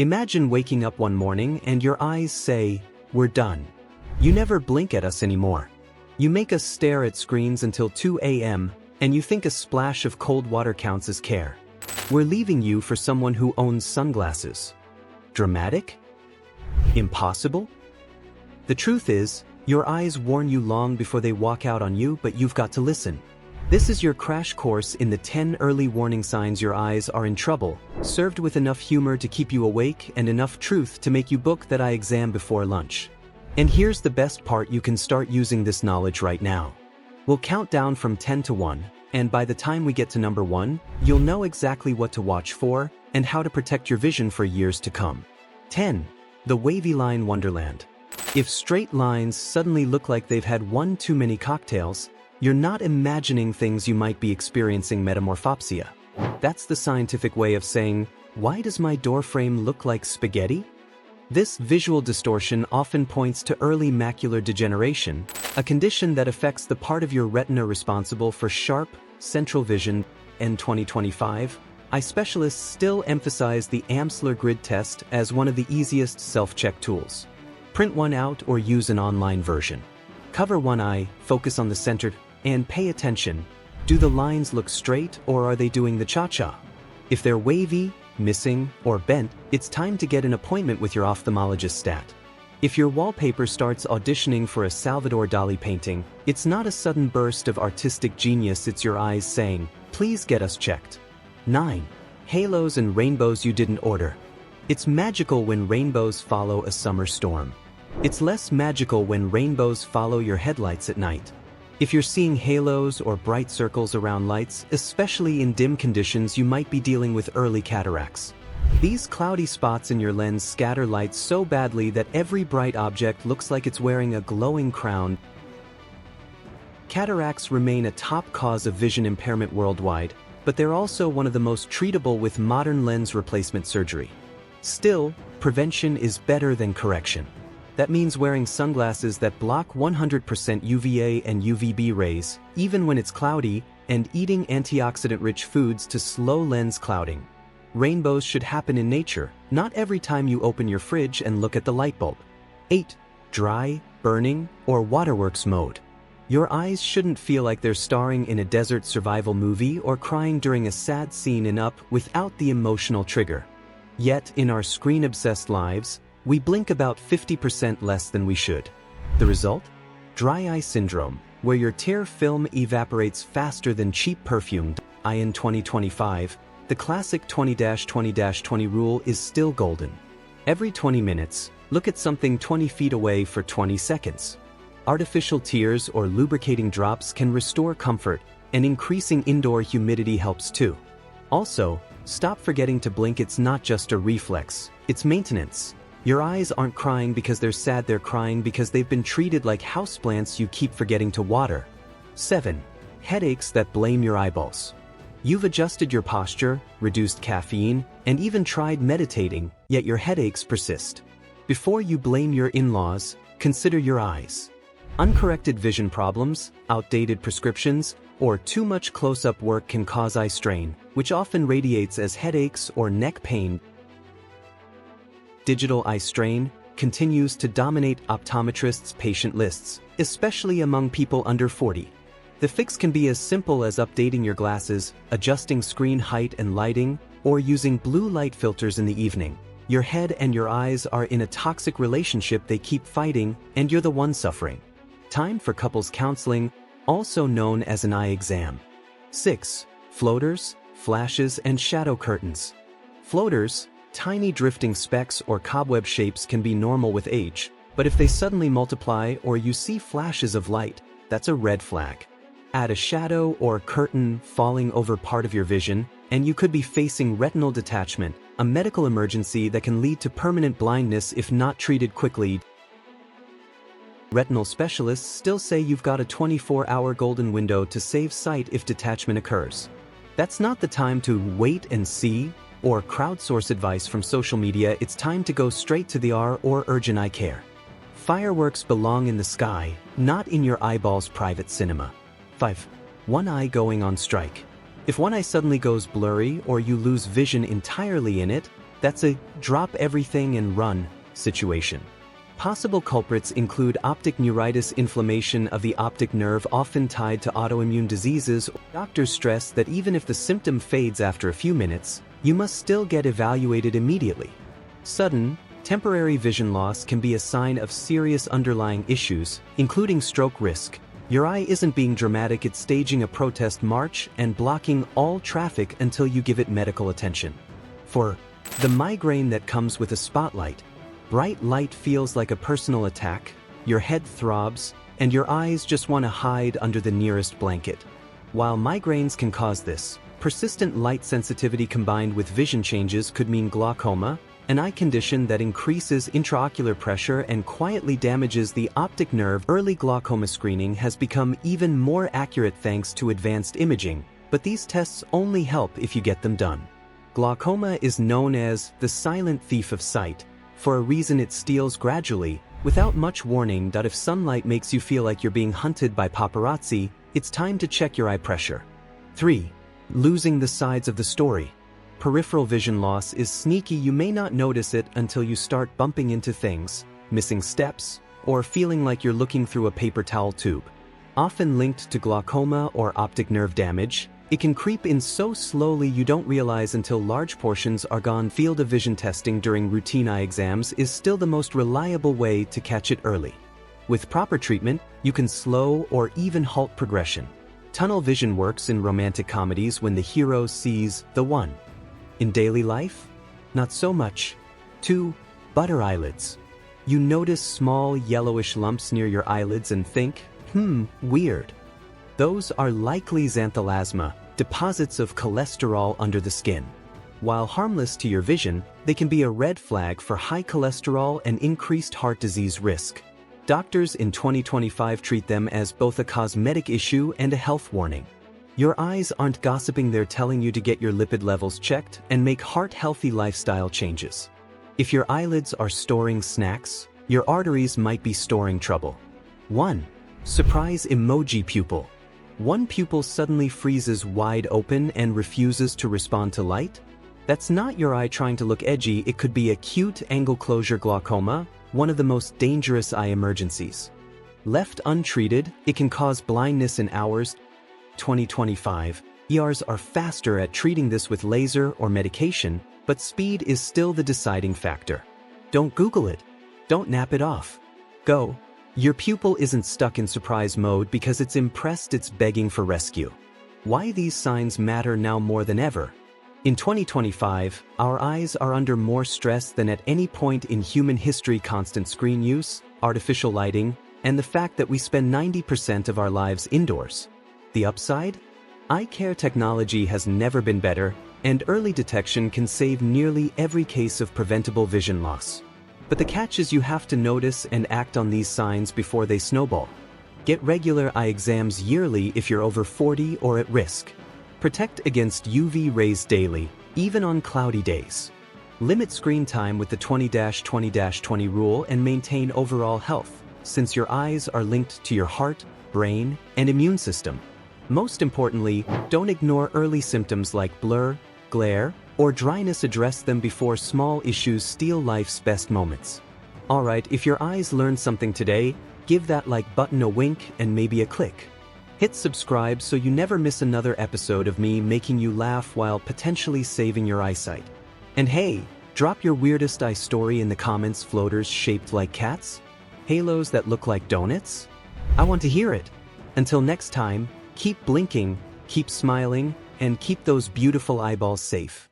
Imagine waking up one morning and your eyes say, "We're done." You never blink at us anymore. You make us stare at screens until 2 a.m., and you think a splash of cold water counts as care. We're leaving you for someone who owns sunglasses. Dramatic? Impossible? The truth is, your eyes warn you long before they walk out on you, but you've got to listen. This is your crash course in the 10 early warning signs your eyes are in trouble, served with enough humor to keep you awake and enough truth to make you book that eye exam before lunch. And here's the best part: you can start using this knowledge right now. We'll count down from 10 to 1, and by the time we get to number 1, you'll know exactly what to watch for and how to protect your vision for years to come. 10. The wavy line wonderland. If straight lines suddenly look like they've had one too many cocktails, you're not imagining things, you might be experiencing metamorphopsia. That's the scientific way of saying, "Why does my door frame look like spaghetti?" This visual distortion often points to early macular degeneration, a condition that affects the part of your retina responsible for sharp, central vision. In 2025, eye specialists still emphasize the Amsler grid test as one of the easiest self-check tools. Print one out or use an online version. Cover one eye, focus on the center, and pay attention. Do the lines look straight, or are they doing the cha-cha? If they're wavy, missing, or bent, it's time to get an appointment with your ophthalmologist stat. If your wallpaper starts auditioning for a Salvador Dali painting, it's not a sudden burst of artistic genius, it's your eyes saying, "Please get us checked." 9. Halos and rainbows you didn't order. It's magical when rainbows follow a summer storm. It's less magical when rainbows follow your headlights at night. If you're seeing halos or bright circles around lights, especially in dim conditions, you might be dealing with early cataracts. These cloudy spots in your lens scatter light so badly that every bright object looks like it's wearing a glowing crown. Cataracts remain a top cause of vision impairment worldwide, but they're also one of the most treatable with modern lens replacement surgery. Still, prevention is better than correction. That means wearing sunglasses that block 100% UVA and UVB rays, even when it's cloudy, and eating antioxidant-rich foods to slow lens clouding. Rainbows should happen in nature, not every time you open your fridge and look at the light bulb. 8. Dry, burning, or waterworks mode. Your eyes shouldn't feel like they're starring in a desert survival movie or crying during a sad scene in Up without the emotional trigger. Yet, in our screen-obsessed lives, we blink about 50% less than we should. The result? Dry eye syndrome, where your tear film evaporates faster than cheap perfume. In 2025, the classic 20-20-20 rule is still golden. Every 20 minutes, look at something 20 feet away for 20 seconds. Artificial tears or lubricating drops can restore comfort, and increasing indoor humidity helps too. Also, stop forgetting to blink. It's not just a reflex, it's maintenance. Your eyes aren't crying because they're sad, they're crying because they've been treated like houseplants you keep forgetting to water. 7. Headaches that blame your eyeballs. You've adjusted your posture, reduced caffeine, and even tried meditating, yet your headaches persist. Before you blame your in-laws, consider your eyes. Uncorrected vision problems, outdated prescriptions, or too much close-up work can cause eye strain, which often radiates as headaches or neck pain. Digital eye strain continues to dominate optometrists' patient lists, especially among people under 40. The fix can be as simple as updating your glasses, adjusting screen height and lighting, or using blue light filters in the evening. Your head and your eyes are in a toxic relationship, they keep fighting, and you're the one suffering. Time for couples counseling, also known as an eye exam. 6. Floaters, flashes, and shadow curtains. Floaters, tiny drifting specks or cobweb shapes, can be normal with age, but if they suddenly multiply or you see flashes of light, that's a red flag. Add a shadow or curtain falling over part of your vision, and you could be facing retinal detachment, a medical emergency that can lead to permanent blindness if not treated quickly. Retinal specialists still say you've got a 24-hour golden window to save sight if detachment occurs. That's not the time to wait and see or crowdsource advice from social media. It's time to go straight to the ER or urgent eye care. Fireworks belong in the sky, not in your eyeball's private cinema. 5. One eye going on strike. If one eye suddenly goes blurry or you lose vision entirely in it, That's a drop everything and run situation. Possible culprits include optic neuritis, inflammation of the optic nerve often tied to autoimmune diseases. Doctors stress that even if the symptom fades after a few minutes, you must still get evaluated immediately. Sudden, temporary vision loss can be a sign of serious underlying issues, including stroke risk. Your eye isn't being dramatic, it's staging a protest march and blocking all traffic until you give it medical attention. For the migraine that comes with a spotlight, bright light feels like a personal attack, your head throbs, and your eyes just want to hide under the nearest blanket. While migraines can cause this, persistent light sensitivity combined with vision changes could mean glaucoma, an eye condition that increases intraocular pressure and quietly damages the optic nerve. Early glaucoma screening has become even more accurate thanks to advanced imaging, but these tests only help if you get them done. Glaucoma is known as the silent thief of sight. For a reason, it steals gradually, without much warning. If sunlight makes you feel like you're being hunted by paparazzi, it's time to check your eye pressure. 3. Losing the sides of the story. Peripheral vision loss is sneaky. You may not notice it until you start bumping into things, missing steps, or feeling like you're looking through a paper towel tube. Often linked to glaucoma or optic nerve damage, it can creep in so slowly you don't realize until large portions are gone. Field of vision testing during routine eye exams is still the most reliable way to catch it early. With proper treatment, you can slow or even halt progression. Tunnel vision works in romantic comedies when the hero sees the one. In daily life? Not so much. 2. Butter eyelids. You notice small yellowish lumps near your eyelids and think, weird. Those are likely xanthelasma, deposits of cholesterol under the skin. While harmless to your vision, they can be a red flag for high cholesterol and increased heart disease risk. Doctors in 2025 treat them as both a cosmetic issue and a health warning. Your eyes aren't gossiping, they're telling you to get your lipid levels checked and make heart-healthy lifestyle changes. If your eyelids are storing snacks, your arteries might be storing trouble. 1. Surprise emoji pupil. One pupil suddenly freezes wide open and refuses to respond to light? That's not your eye trying to look edgy, it could be acute angle closure glaucoma, one of the most dangerous eye emergencies. Left untreated, it can cause blindness in hours. 2025, ERs are faster at treating this with laser or medication, but speed is still the deciding factor. Don't Google it. Don't nap it off. Go. Your pupil isn't stuck in surprise mode because it's impressed, it's begging for rescue. Why these signs matter now more than ever. In 2025, our eyes are under more stress than at any point in human history. Constant screen use, artificial lighting, and the fact that we spend 90% of our lives indoors. The upside? Eye care technology has never been better, and early detection can save nearly every case of preventable vision loss. But the catch is you have to notice and act on these signs before they snowball. Get regular eye exams yearly if you're over 40 or at risk. Protect against UV rays daily, even on cloudy days. Limit screen time with the 20-20-20 rule and maintain overall health, since your eyes are linked to your heart, brain, and immune system. Most importantly, don't ignore early symptoms like blur, glare, or dryness. Address them before small issues steal life's best moments. Alright, if your eyes learned something today, give that like button a wink and maybe a click. Hit subscribe so you never miss another episode of me making you laugh while potentially saving your eyesight. And hey, drop your weirdest eye story in the comments. Floaters shaped like cats? Halos that look like donuts? I want to hear it. Until next time, keep blinking, keep smiling, and keep those beautiful eyeballs safe.